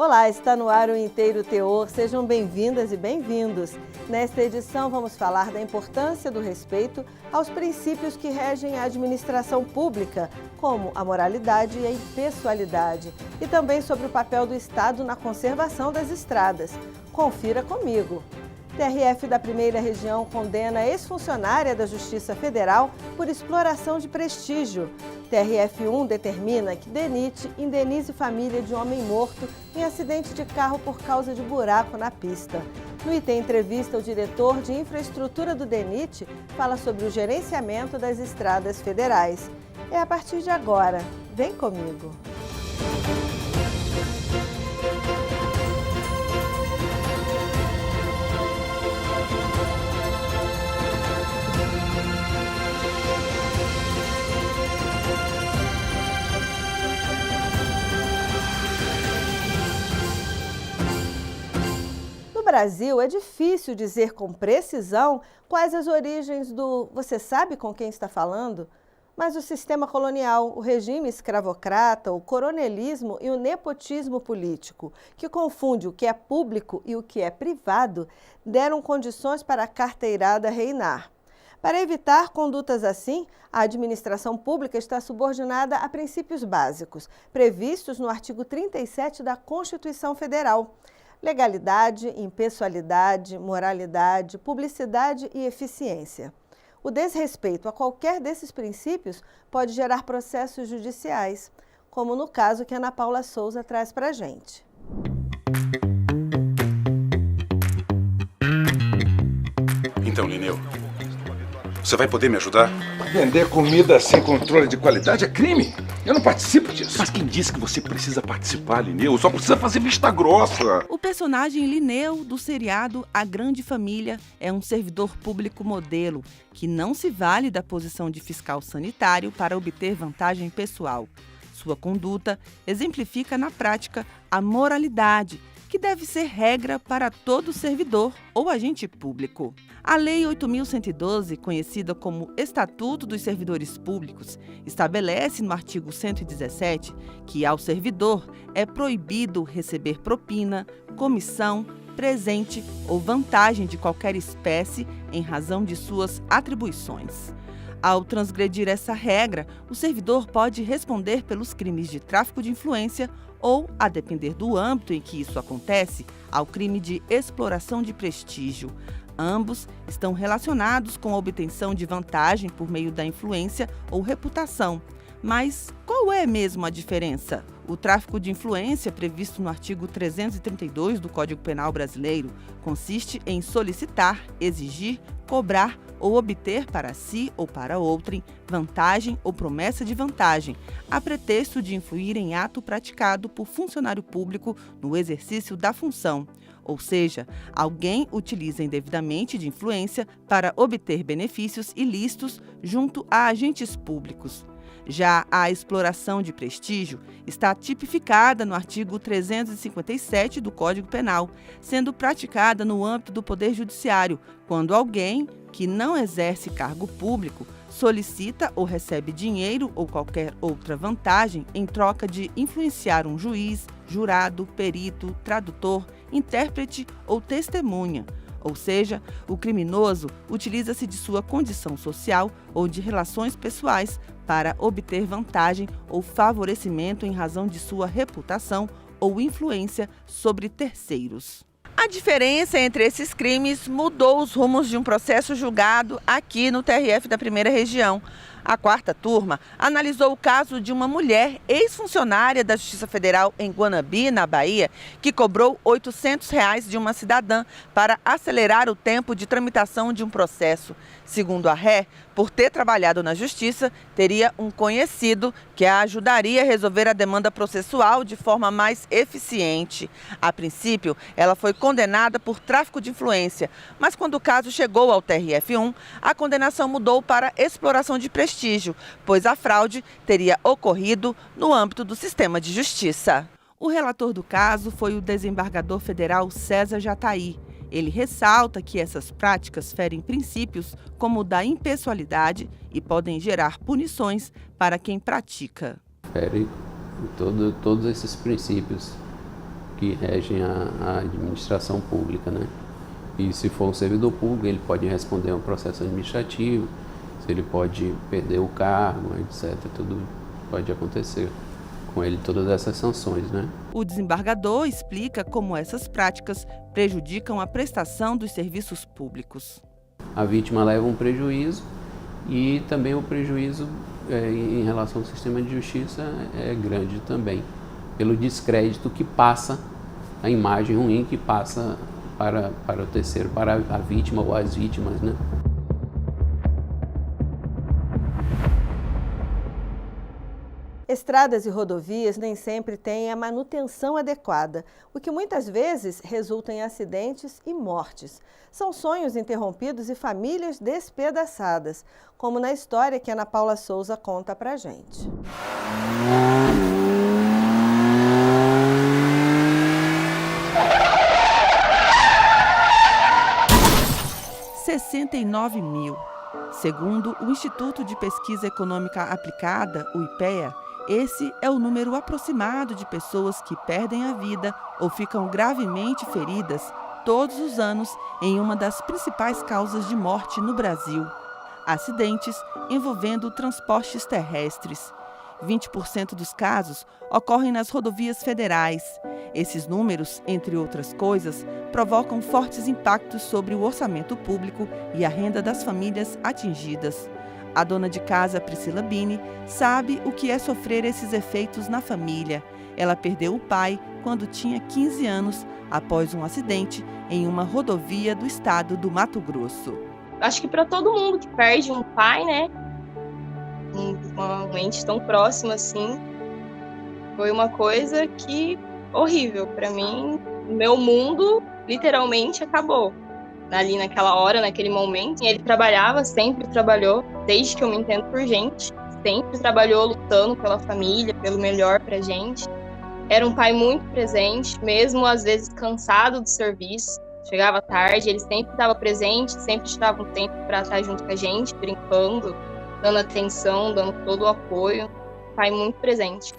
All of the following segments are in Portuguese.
Olá, está no ar o Inteiro Teor. Sejam bem-vindas e bem-vindos. Nesta edição vamos falar da importância do respeito aos princípios que regem a administração pública, como a moralidade e a impessoalidade, e também sobre o papel do Estado na conservação das estradas. Confira comigo. TRF da Primeira Região condena ex-funcionária da Justiça Federal por exploração de prestígio. TRF1 determina que DENIT indenize família de homem morto em acidente de carro por causa de buraco na pista. No item Entrevista, o diretor de infraestrutura do DENIT fala sobre o gerenciamento das estradas federais. É a partir de agora. Vem comigo! No Brasil, é difícil dizer com precisão quais as origens do "você sabe com quem está falando?", mas o sistema colonial, o regime escravocrata, o coronelismo e o nepotismo político, que confunde o que é público e o que é privado, deram condições para a carteirada reinar. Para evitar condutas assim, a administração pública está subordinada a princípios básicos, previstos no artigo 37 da Constituição Federal. Legalidade, impessoalidade, moralidade, publicidade e eficiência. O desrespeito a qualquer desses princípios pode gerar processos judiciais, como no caso que a Ana Paula Souza traz para a gente. Então, Lineu, você vai poder me ajudar? Vender comida sem controle de qualidade é crime. Eu não participo disso. Mas quem disse que você precisa participar, Lineu? Só precisa fazer vista grossa. O personagem Lineu, do seriado A Grande Família, é um servidor público modelo que não se vale da posição de fiscal sanitário para obter vantagem pessoal. Sua conduta exemplifica na prática a moralidade, que deve ser regra para todo servidor ou agente público. A Lei 8.112, conhecida como Estatuto dos Servidores Públicos, estabelece no artigo 117 que ao servidor é proibido receber propina, comissão, presente ou vantagem de qualquer espécie em razão de suas atribuições. Ao transgredir essa regra, o servidor pode responder pelos crimes de tráfico de influência ou, a depender do âmbito em que isso acontece, ao crime de exploração de prestígio. Ambos estão relacionados com a obtenção de vantagem por meio da influência ou reputação. Mas qual é mesmo a diferença? O tráfico de influência, previsto no artigo 332 do Código Penal brasileiro, consiste em solicitar, exigir, cobrar ou obter para si ou para outrem vantagem ou promessa de vantagem, a pretexto de influir em ato praticado por funcionário público no exercício da função. Ou seja, alguém utiliza indevidamente de influência para obter benefícios ilícitos junto a agentes públicos. Já a exploração de prestígio está tipificada no artigo 357 do Código Penal, sendo praticada no âmbito do Poder Judiciário, quando alguém que não exerce cargo público solicita ou recebe dinheiro ou qualquer outra vantagem em troca de influenciar um juiz, jurado, perito, tradutor, intérprete ou testemunha. Ou seja, o criminoso utiliza-se de sua condição social ou de relações pessoais para obter vantagem ou favorecimento em razão de sua reputação ou influência sobre terceiros. A diferença entre esses crimes mudou os rumos de um processo julgado aqui no TRF da Primeira Região. A quarta turma analisou o caso de uma mulher ex-funcionária da Justiça Federal em Guanabi, na Bahia, que cobrou R$ 800 de uma cidadã para acelerar o tempo de tramitação de um processo. Segundo a ré, por ter trabalhado na Justiça, teria um conhecido que a ajudaria a resolver a demanda processual de forma mais eficiente. A princípio, ela foi condenada por tráfico de influência, mas quando o caso chegou ao TRF1, a condenação mudou para exploração de prestígio, pois a fraude teria ocorrido no âmbito do sistema de justiça. O relator do caso foi o desembargador federal César Jatahy. Ele ressalta que essas práticas ferem princípios como o da impessoalidade e podem gerar punições para quem pratica. Fere todos esses princípios que regem a administração pública, né? E se for um servidor público, ele pode responder a um processo administrativo, se ele pode perder o cargo, etc. Tudo pode acontecer com ele, todas essas sanções, né? O desembargador explica como essas práticas prejudicam a prestação dos serviços públicos. A vítima leva um prejuízo e também o prejuízo em relação ao sistema de justiça é grande também, pelo descrédito que passa, a imagem ruim que passa para o terceiro, para a vítima ou as vítimas, né? Estradas e rodovias nem sempre têm a manutenção adequada, o que muitas vezes resulta em acidentes e mortes. São sonhos interrompidos e famílias despedaçadas, como na história que a Ana Paula Souza conta pra gente. 69 mil. Segundo o Instituto de Pesquisa Econômica Aplicada, o IPEA, esse é o número aproximado de pessoas que perdem a vida ou ficam gravemente feridas todos os anos em uma das principais causas de morte no Brasil: acidentes envolvendo transportes terrestres. 20% dos casos ocorrem nas rodovias federais. Esses números, entre outras coisas, provocam fortes impactos sobre o orçamento público e a renda das famílias atingidas. A dona de casa, Priscila Bini, sabe o que é sofrer esses efeitos na família. Ela perdeu o pai quando tinha 15 anos, após um acidente em uma rodovia do estado do Mato Grosso. Acho que para todo mundo que perde um pai, né, um ente tão próximo assim, foi uma coisa que horrível para mim. Meu mundo literalmente acabou ali naquela hora, naquele momento. Ele trabalhava, sempre trabalhou, desde que eu me entendo por gente, sempre trabalhou lutando pela família, pelo melhor pra gente. Era um pai muito presente, mesmo às vezes cansado do serviço, chegava tarde, ele sempre estava presente, sempre tirava um tempo para estar junto com a gente, brincando, dando atenção, dando todo o apoio. Pai muito presente.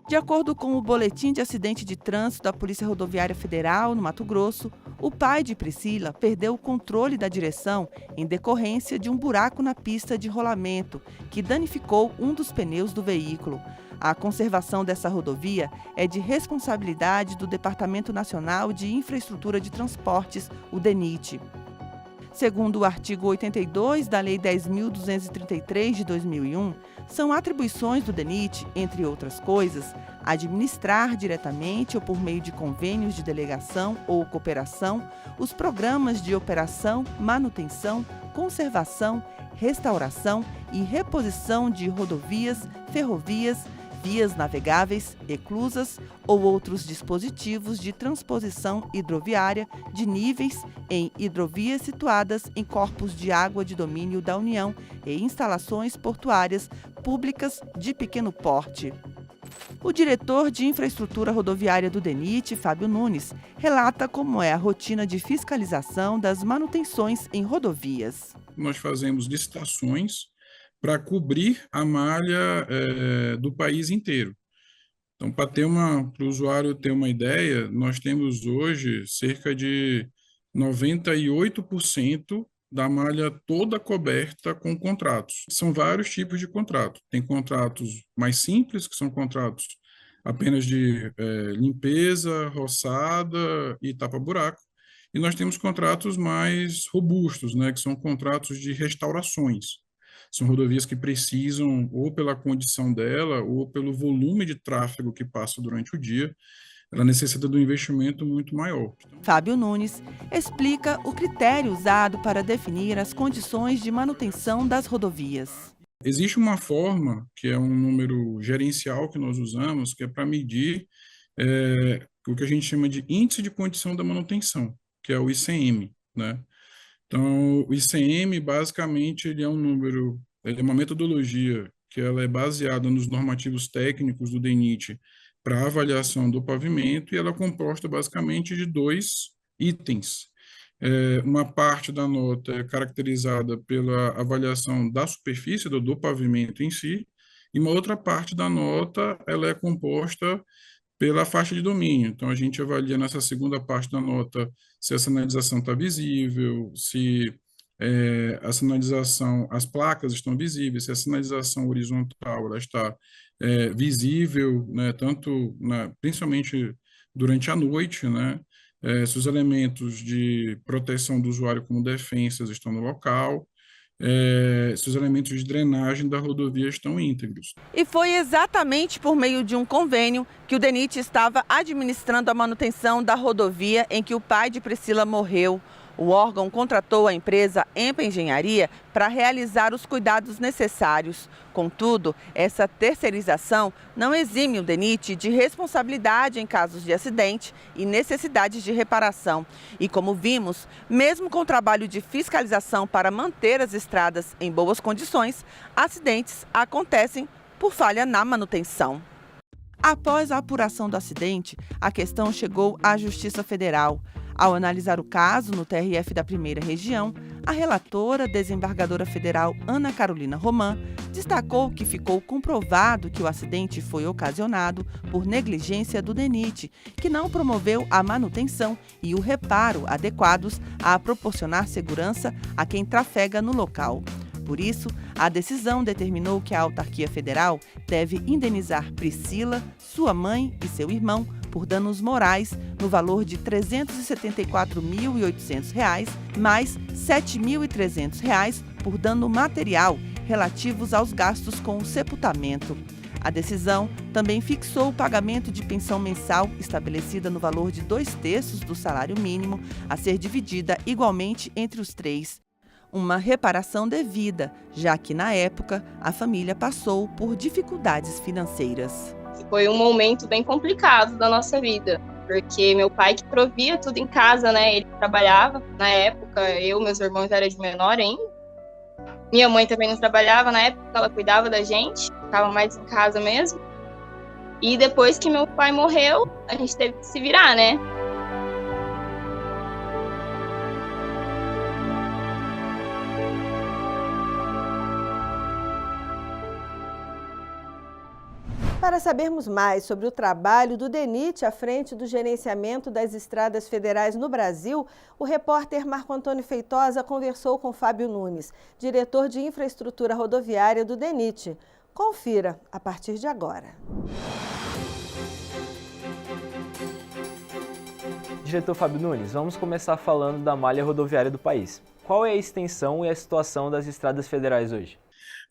De acordo com o Boletim de Acidente de Trânsito da Polícia Rodoviária Federal, no Mato Grosso, o pai de Priscila perdeu o controle da direção em decorrência de um buraco na pista de rolamento, que danificou um dos pneus do veículo. A conservação dessa rodovia é de responsabilidade do Departamento Nacional de Infraestrutura de Transportes, o DENIT. Segundo o artigo 82 da Lei 10.233 de 2001, são atribuições do DENIT, entre outras coisas, administrar diretamente ou por meio de convênios de delegação ou cooperação os programas de operação, manutenção, conservação, restauração e reposição de rodovias, ferrovias, vias navegáveis, eclusas ou outros dispositivos de transposição hidroviária de níveis em hidrovias situadas em corpos de água de domínio da União e instalações portuárias públicas de pequeno porte. O diretor de Infraestrutura Rodoviária do DENIT, Fábio Nunes, relata como é a rotina de fiscalização das manutenções em rodovias. Nós fazemos licitações para cobrir a malha do país inteiro. Então, para o usuário ter uma ideia, nós temos hoje cerca de 98% da malha toda coberta com contratos. São vários tipos de contrato. Tem contratos mais simples, que são contratos apenas de limpeza, roçada e tapa-buraco. E nós temos contratos mais robustos, né, que são contratos de restaurações. São rodovias que precisam, ou pela condição dela, ou pelo volume de tráfego que passa durante o dia, ela necessita de um investimento muito maior. Fábio Nunes explica o critério usado para definir as condições de manutenção das rodovias. Existe uma forma, que é um número gerencial que nós usamos, que é para medir o que a gente chama de índice de condição da manutenção, que é o ICM, né? Então, o ICM, basicamente, ele é uma metodologia que ela é baseada nos normativos técnicos do DENIT para avaliação do pavimento, e ela é composta, basicamente, de 2 itens. Uma parte da nota é caracterizada pela avaliação da superfície do pavimento em si, e uma outra parte da nota ela é composta pela faixa de domínio. Então, a gente avalia nessa segunda parte da nota se a sinalização está visível, se a sinalização, as placas estão visíveis, se a sinalização horizontal ela está visível, né, tanto principalmente durante a noite, né, se os elementos de proteção do usuário como defensas estão no local, se os elementos de drenagem da rodovia estão íntegros. E foi exatamente por meio de um convênio que o DENIT estava administrando a manutenção da rodovia em que o pai de Priscila morreu. O órgão contratou a empresa EMPA Engenharia para realizar os cuidados necessários. Contudo, essa terceirização não exime o DENIT de responsabilidade em casos de acidente e necessidades de reparação. E como vimos, mesmo com o trabalho de fiscalização para manter as estradas em boas condições, acidentes acontecem por falha na manutenção. Após a apuração do acidente, a questão chegou à Justiça Federal. Ao analisar o caso no TRF da Primeira Região, a relatora, desembargadora federal Ana Carolina Roman, destacou que ficou comprovado que o acidente foi ocasionado por negligência do DENIT, que não promoveu a manutenção e o reparo adequados a proporcionar segurança a quem trafega no local. Por isso, a decisão determinou que a autarquia federal deve indenizar Priscila, sua mãe e seu irmão por danos morais no valor de R$ 374.800, mais R$ 7.300 por dano material relativos aos gastos com o sepultamento. A decisão também fixou o pagamento de pensão mensal estabelecida no valor de 2/3 do salário mínimo, a ser dividida igualmente entre os três. Uma reparação devida, já que, na época, a família passou por dificuldades financeiras. Foi um momento bem complicado da nossa vida, porque meu pai que provia tudo em casa, né? Ele trabalhava, na época, meus irmãos eram de menor ainda. Minha mãe também não trabalhava na época, ela cuidava da gente, ficava mais em casa mesmo. E depois que meu pai morreu, a gente teve que se virar, né? Para sabermos mais sobre o trabalho do DENIT à frente do gerenciamento das estradas federais no Brasil, o repórter Marco Antônio Feitosa conversou com Fábio Nunes, diretor de infraestrutura rodoviária do DENIT. Confira a partir de agora. Diretor Fábio Nunes, vamos começar falando da malha rodoviária do país. Qual é a extensão e a situação das estradas federais hoje?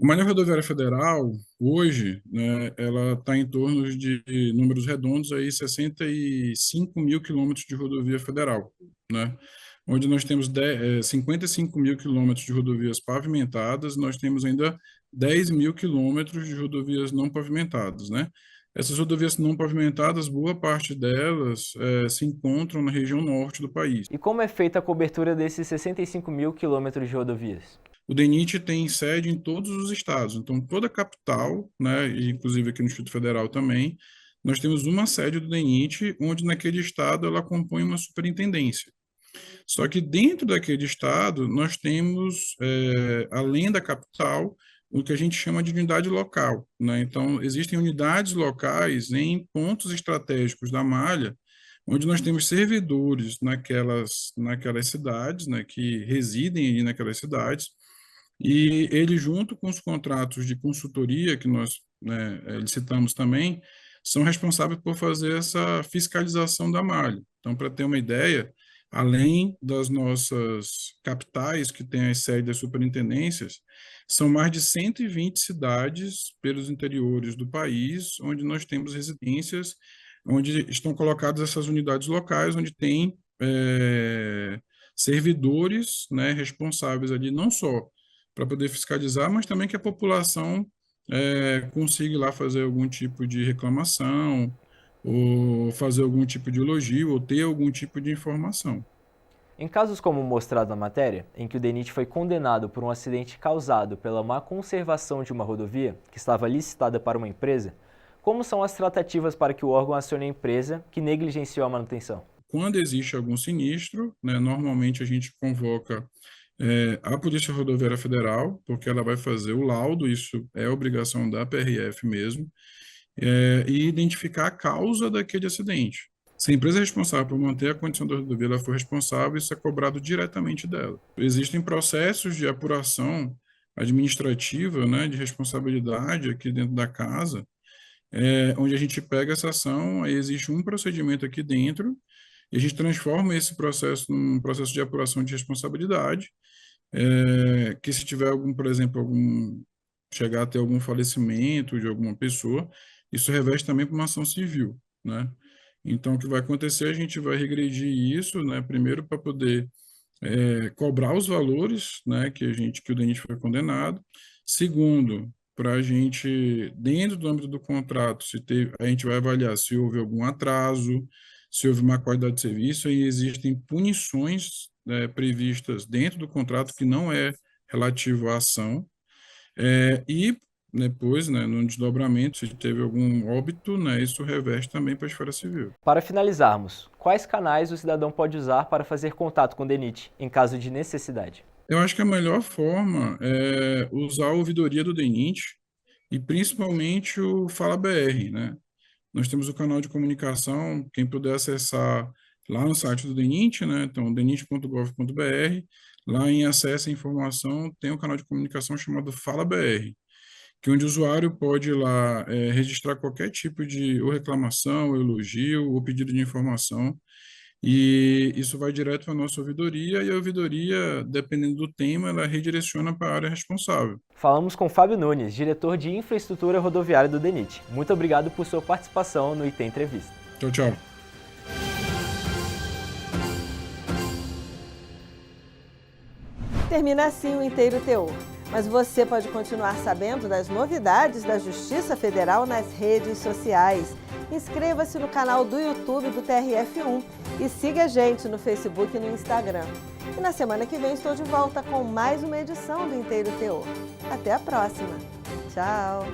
A malha rodoviária federal, hoje, né, ela está em torno de números redondos, aí 65 mil quilômetros de rodovia federal, né, onde nós temos 55 mil quilômetros de rodovias pavimentadas, nós temos ainda 10 mil quilômetros de rodovias não pavimentadas, né. Essas rodovias não pavimentadas, boa parte delas se encontram na região norte do país. E como é feita a cobertura desses 65 mil quilômetros de rodovias? O DENIT tem sede em todos os estados, então toda a capital, né, e inclusive aqui no Distrito Federal também, nós temos uma sede do DENIT, onde naquele estado ela compõe uma superintendência. Só que dentro daquele estado nós temos, além da capital, o que a gente chama de unidade local, né? Então existem unidades locais em pontos estratégicos da malha, onde nós temos servidores naquelas cidades, né, que residem ali naquelas cidades, e ele, junto com os contratos de consultoria que nós licitamos também, são responsáveis por fazer essa fiscalização da malha. Então, para ter uma ideia, além das nossas capitais, que têm as sedes das superintendências, são mais de 120 cidades pelos interiores do país, onde nós temos residências, onde estão colocadas essas unidades locais, onde tem servidores, né, responsáveis ali não só para poder fiscalizar, mas também que a população consiga lá fazer algum tipo de reclamação, ou fazer algum tipo de elogio, ou ter algum tipo de informação. Em casos como mostrado na matéria, em que o DENIT foi condenado por um acidente causado pela má conservação de uma rodovia, que estava licitada para uma empresa, como são as tratativas para que o órgão acione a empresa que negligenciou a manutenção? Quando existe algum sinistro, né, normalmente a gente convoca a Polícia Rodoviária Federal, porque ela vai fazer o laudo, isso é obrigação da PRF mesmo, e identificar a causa daquele acidente. Se a empresa responsável por manter a condição da rodovia ela for responsável, isso é cobrado diretamente dela. Existem processos de apuração administrativa, né, de responsabilidade aqui dentro da casa, onde a gente pega essa ação, aí existe um procedimento aqui dentro, e a gente transforma esse processo num processo de apuração de responsabilidade, que se tiver por exemplo, chegar a ter algum falecimento de alguma pessoa, isso reveste também para uma ação civil, né? Então, o que vai acontecer, a gente vai regredir isso, né, primeiro para poder cobrar os valores, né, que o DENIT foi condenado. Segundo, para a gente, dentro do âmbito do contrato, a gente vai avaliar se houve algum atraso, se houve má qualidade de serviço, e existem punições previstas dentro do contrato que não é relativo à ação, e depois, né, no desdobramento, se teve algum óbito, né, isso reveste também para a esfera civil. Para finalizarmos, quais canais o cidadão pode usar para fazer contato com o DENIT, em caso de necessidade? Eu acho que a melhor forma é usar a ouvidoria do DENIT e principalmente o Fala BR, né? Nós temos o canal de comunicação, quem puder acessar lá no site do DENIT, né? Então, denit.gov.br, lá em acesso à informação tem um canal de comunicação chamado Fala BR, que onde o usuário pode ir lá registrar qualquer tipo de ou reclamação, ou elogio, ou pedido de informação, e isso vai direto para a nossa ouvidoria, e a ouvidoria, dependendo do tema, ela redireciona para a área responsável. Falamos com Fábio Nunes, diretor de Infraestrutura Rodoviária do DENIT. Muito obrigado por sua participação no IT Entrevista. Tchau, tchau. Termina assim o Inteiro Teor. Mas você pode continuar sabendo das novidades da Justiça Federal nas redes sociais. Inscreva-se no canal do YouTube do TRF1 e siga a gente no Facebook e no Instagram. E na semana que vem estou de volta com mais uma edição do Inteiro Teor. Até a próxima. Tchau!